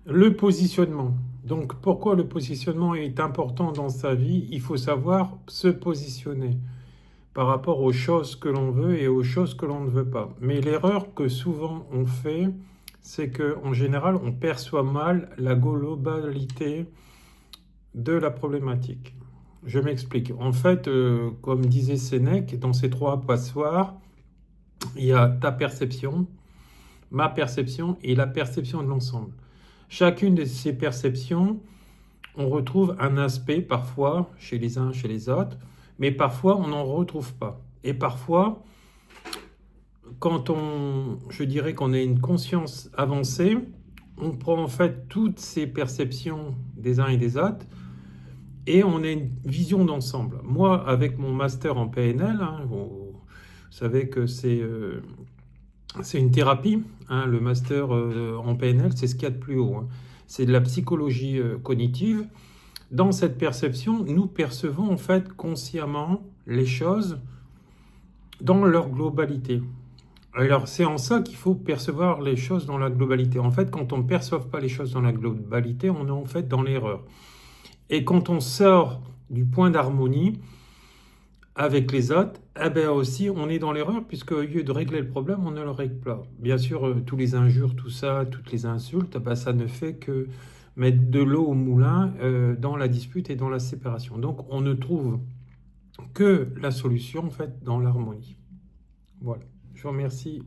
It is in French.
Le positionnement. Donc, pourquoi le positionnement est important dans sa vie? Il faut savoir se positionner par rapport aux choses que l'on veut et aux choses que l'on ne veut pas. Mais l'erreur que souvent on fait, c'est qu'en général, on perçoit mal la globalité de la problématique. Je m'explique. En fait, comme disait Sénèque, dans ces trois passoires, il y a ta perception, ma perception et la perception de l'ensemble. Chacune de ces perceptions, on retrouve un aspect parfois chez les uns, chez les autres, mais parfois on n'en retrouve pas. Et parfois, quand je dirais qu'on a une conscience avancée, on prend en fait toutes ces perceptions des uns et des autres et on a une vision d'ensemble. Moi, avec mon master en PNL, hein, vous savez que c'est une thérapie, hein, le master en PNL, c'est ce qu'il y a de plus haut, hein. C'est de la psychologie cognitive. Dans cette perception, nous percevons en fait consciemment les choses dans leur globalité. Alors c'est en ça qu'il faut percevoir les choses dans la globalité. En fait, quand on ne perçoit pas les choses dans la globalité, on est en fait dans l'erreur. Et quand on sort du point d'harmonie avec les autres, eh bien aussi on est dans l'erreur puisque au lieu de régler le problème, on ne le règle pas. Bien sûr, tous les injures, tout ça, toutes les insultes, ben, ça ne fait que mettre de l'eau au moulin dans la dispute et dans la séparation. Donc on ne trouve que la solution en fait dans l'harmonie. Voilà. Je vous remercie.